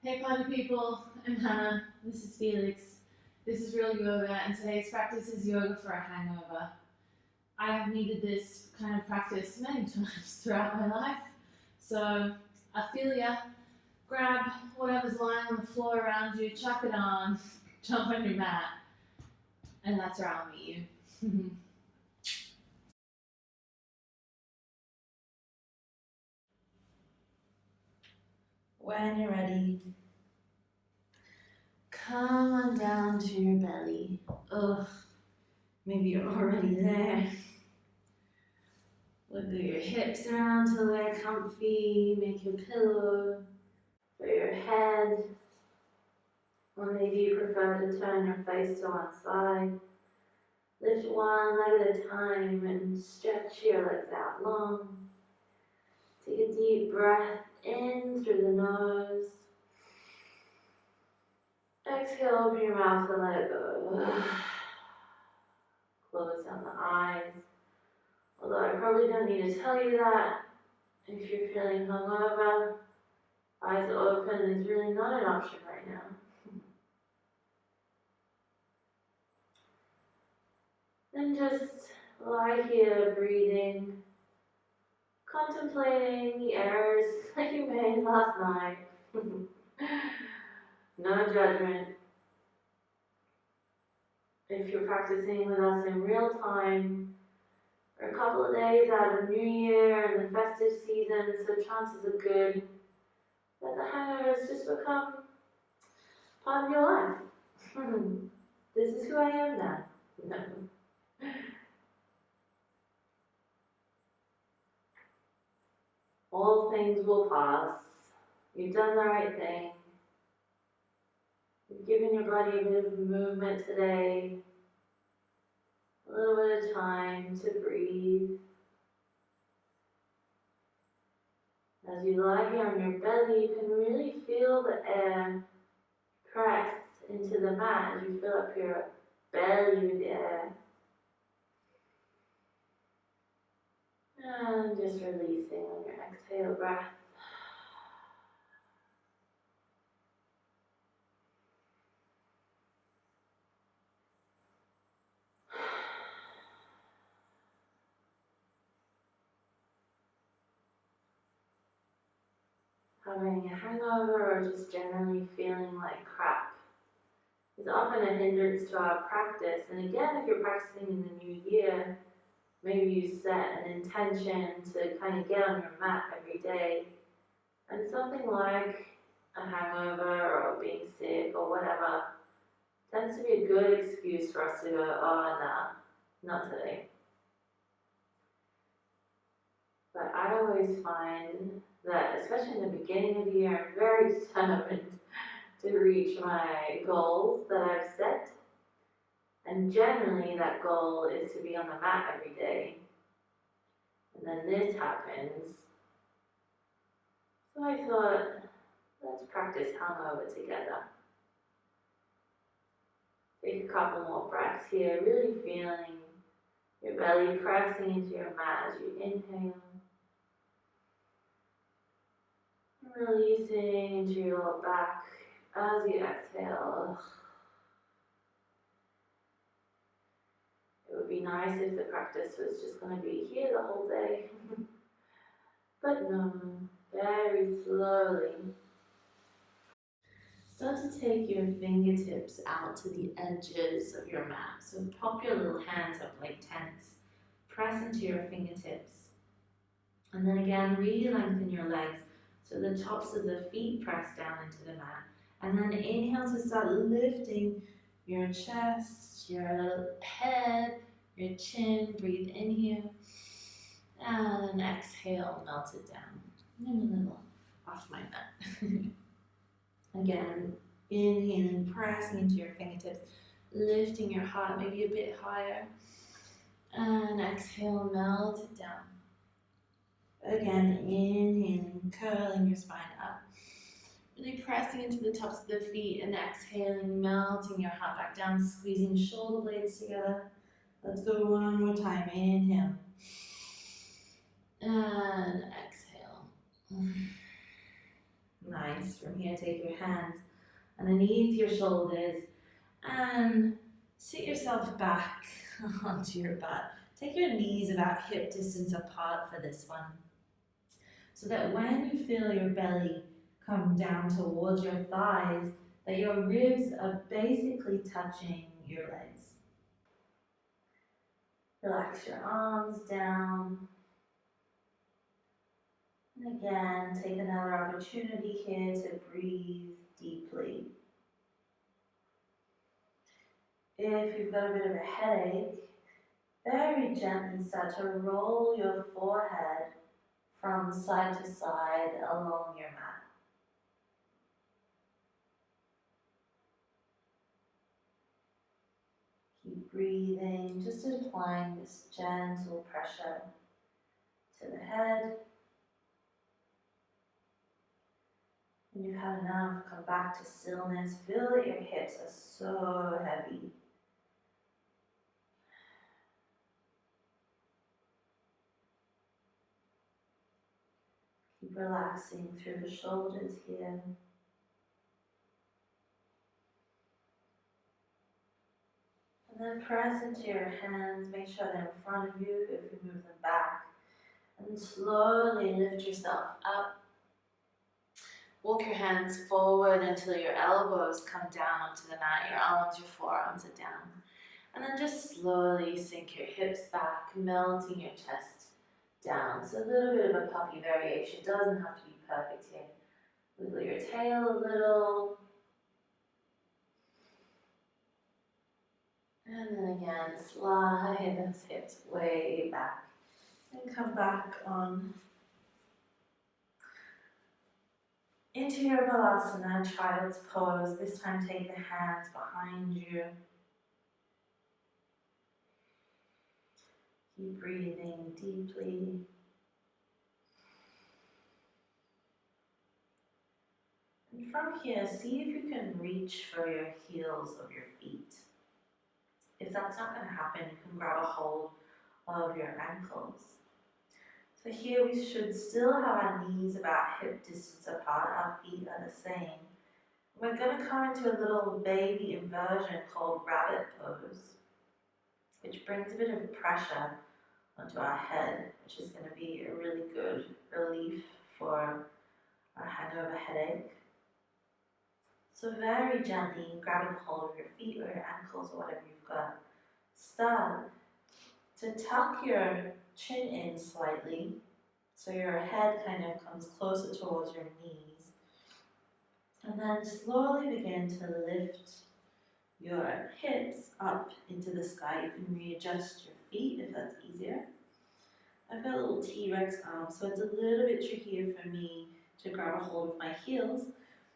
Hey party people, I'm Hanna, this is Felix, this is Real Yoga, and today's practice is yoga for a hangover. I have needed this kind of practice many times throughout my life, so I feel ya. Grab whatever's lying on the floor around you, chuck it on, jump on your mat, and that's where I'll meet you. When you're ready, come on down to your belly. Ugh, maybe you're already there. Wiggle your hips around till they're comfy, make your pillow for your head. Or maybe you prefer to turn your face to one side. Lift one leg at a time and stretch your legs out long. Take a deep breath in through the nose. Exhale, open your mouth and let it go. Close down the eyes. Although I probably don't need to tell you that. If you're feeling hungover, eyes open is really not an option right now. And just lie here breathing, contemplating the errors that you made last night. No judgment. If you're practicing with us in real time, we're a couple of days out of New Year and the festive season, so chances are good that the hangovers just become part of your life. This is who I am now. No. All things will pass. You've done the right thing. You've given your body a bit of movement today. A little bit of time to breathe. As you lie here on your belly, you can really feel the air press into the mat as you fill up your belly with air. And just releasing on your exhale breath. Having a hangover or just generally feeling like crap is often a hindrance to our practice. And again, if you're practicing in the new year, maybe you set an intention to kind of get on your mat every day. And something like a hangover or being sick or whatever tends to be a good excuse for us to go, oh, nah, not today. But I always find that, especially in the beginning of the year, I'm very determined to reach my goals that I've set. And generally that goal is to be on the mat every day. And then this happens. So I thought, let's practice hangover together. Take a couple more breaths here, really feeling your belly pressing into your mat as you inhale. Releasing into your lower back as you exhale. It would be nice if the practice was just going to be here the whole day. But no, very slowly. Start to take your fingertips out to the edges of your mat. So pop your little hands up like tents. Press into your fingertips. And then again, really lengthen your legs so the tops of the feet press down into the mat. And then inhale to start lifting your chest, your head, your chin. Breathe in here. And exhale, melt it down. I'm a little off my mat. Again, inhaling, pressing into your fingertips, lifting your heart maybe a bit higher. And exhale, melt it down. Again, inhaling, curling your spine up. Really pressing into the tops of the feet and exhaling, melting your heart back down, squeezing shoulder blades together. Let's go one more time. Inhale. And exhale. Nice. From here, take your hands underneath your shoulders and sit yourself back onto your butt. Take your knees about hip distance apart for this one, so that when you feel your belly come down towards your thighs, that your ribs are basically touching your legs. Relax your arms down. And again, take another opportunity here to breathe deeply. If you've got a bit of a headache, very gently start to roll your forehead from side to side along your mat. Keep breathing, just applying this gentle pressure to the head. When you've had enough, come back to stillness. Feel that your hips are so heavy. Keep relaxing through the shoulders here. And then press into your hands. Make sure they're in front of you if you move them back. And slowly lift yourself up. Walk your hands forward until your elbows come down onto the mat. Your arms, your forearms are down. And then just slowly sink your hips back, melting your chest down. So a little bit of a puppy variation. Doesn't have to be perfect here. Wiggle your tail a little. And then again, slide those hips way back. And come back on into your Balasana, child's pose. This time take the hands behind you. Keep breathing deeply. And from here, see if you can reach for your heels of your feet. If that's not going to happen, you can grab a hold of your ankles. So here we should still have our knees about hip distance apart, our feet are the same. We're going to come into a little baby inversion called rabbit pose, which brings a bit of pressure onto our head, which is going to be a really good relief for our hangover headache. So very gently grabbing hold of your feet or your ankles or whatever you've got. Start to tuck your chin in slightly, so your head kind of comes closer towards your knees. And then slowly begin to lift your hips up into the sky. You can readjust your feet if that's easier. I've got a little T-Rex arm, so it's a little bit trickier for me to grab a hold of my heels.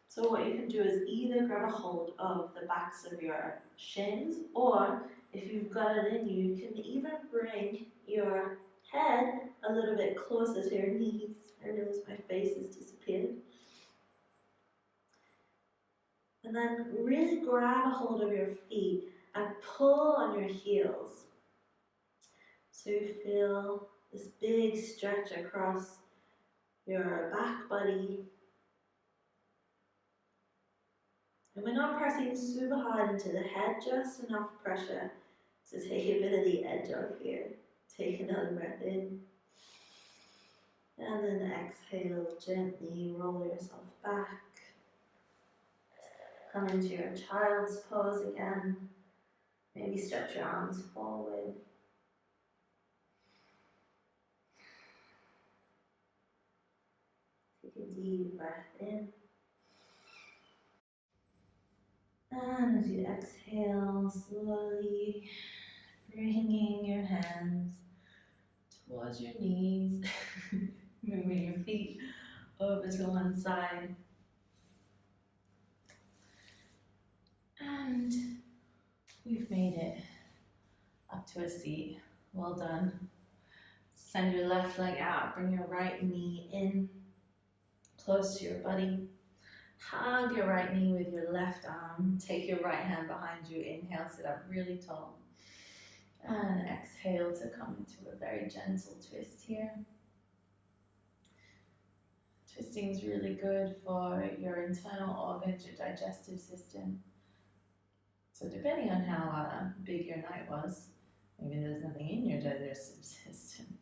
So what you can do is either grab a hold of the backs of your shins, or if you've got it in you, you can even bring your head a little bit closer to your knees. I realize my face has disappeared. And then really grab a hold of your feet and pull on your heels. So you feel this big stretch across your back body. And we're not pressing super hard into the head, just enough pressure to take a bit of the edge off here. Take another breath in. And then exhale, gently roll yourself back. Come into your child's pose again. Maybe stretch your arms forward. Take a deep breath in. And as you exhale, slowly bringing your hands towards your knees, moving your feet over to one side. And we've made it up to a seat. Well done. Send your left leg out, bring your right knee in, close to your body. Hug your right knee with your left arm. Take your right hand behind you. Inhale, sit up really tall. And exhale to come into a very gentle twist here. Twisting is really good for your internal organs, your digestive system. So depending on how big your night was, maybe there's nothing in your digestive system.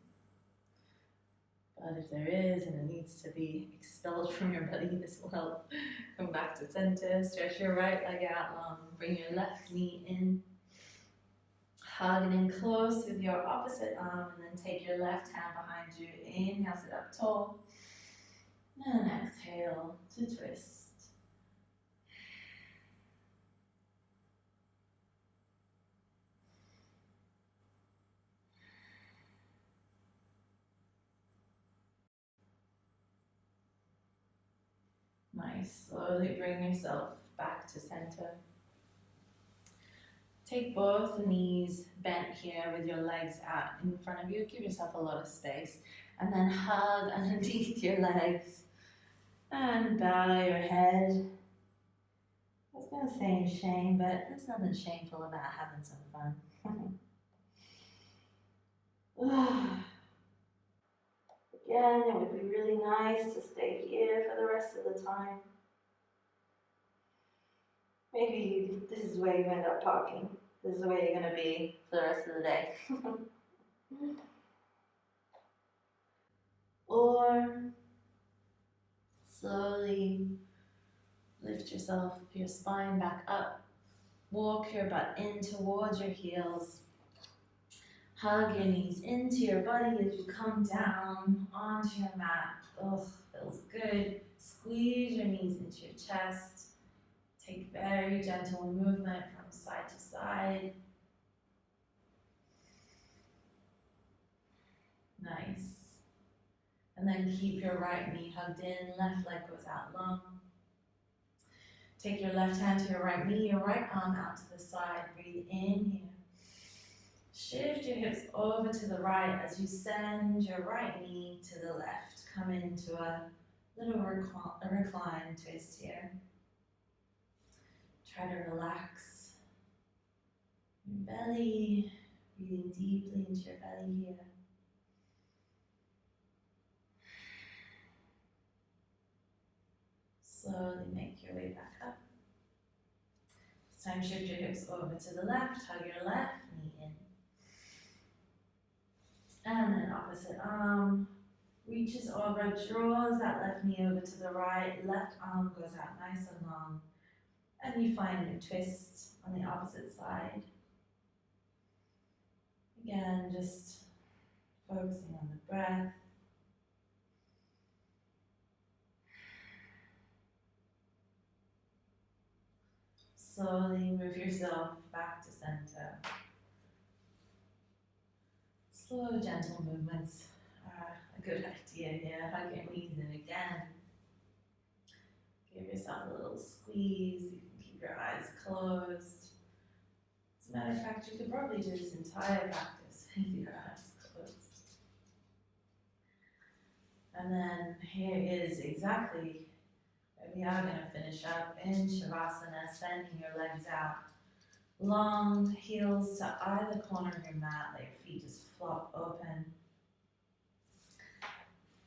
But if there is and it needs to be expelled from your body, this will help. Come back to center, stretch your right leg out long, bring your left knee in. Hug in close with your opposite arm, and then take your left hand behind you. Inhale, sit up tall. And exhale to twist. Nice. Slowly bring yourself back to center. Take both knees bent here with your legs out in front of you. Give yourself a lot of space. And then hug underneath your legs. And bow your head. I was going to say in shame, but there's nothing shameful about having some fun. Again, it would be really nice to stay here for the rest of the time. Maybe this is where you end up talking. This is where you're going to be for the rest of the day. Or slowly lift your spine back up. Walk your butt in towards your heels. Hug your knees into your body as you come down onto your mat. Oh, feels good. Squeeze your knees into your chest. Take very gentle movement from side to side. Nice. And then keep your right knee hugged in, left leg goes out long. Take your left hand to your right knee, your right arm out to the side. Breathe in here. Shift your hips over to the right as you send your right knee to the left. Come into a little recline twist here. Try to relax your belly, breathing deeply into your belly here. Slowly make your way back up. This time shift your hips over to the left, hug your left knee in. And then opposite arm reaches over, draws that left knee over to the right, left arm goes out nice and long. And you find a twist on the opposite side. Again, just focusing on the breath. Slowly move yourself back to center. Slow, gentle movements are a good idea here. Hug your knees in again. Give yourself a little squeeze. You can keep your eyes closed. As a matter of fact, you could probably do this entire practice with your eyes closed. And then here is exactly where we are going to finish up in Shavasana, sending your legs out. Long heels to either corner of your mat, let your feet just flop open.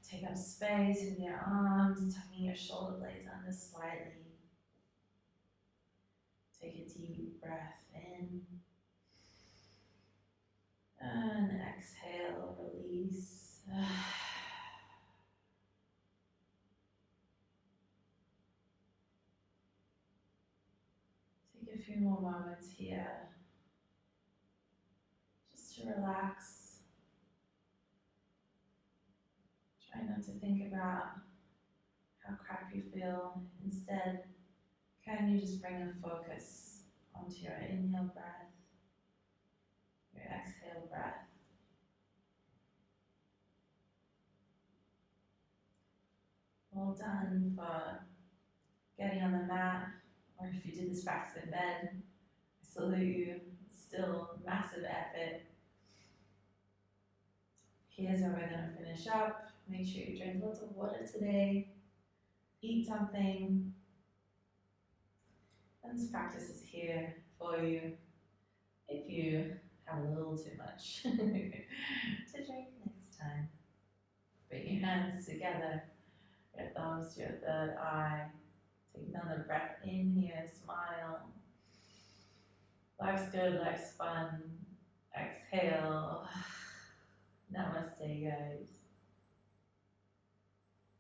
Take up space with your arms, tucking your shoulder blades under slightly. Take a deep breath in. And exhale, release. Take a few more moments here just to relax. Try not to think about how crap you feel. Instead, can you just bring a focus onto your inhale breath, your exhale breath. Well done for getting on the mat, or if you did this practice in bed, I salute you. Still massive effort. Here's how we're going to finish up. Make sure you drink lots of water today. Eat something. And this practice is here for you if you have a little too much to drink next time. Bring your hands together Your thumbs to your third eye. Take another breath in here, smile. Life's good, life's fun. Exhale. Namaste, guys.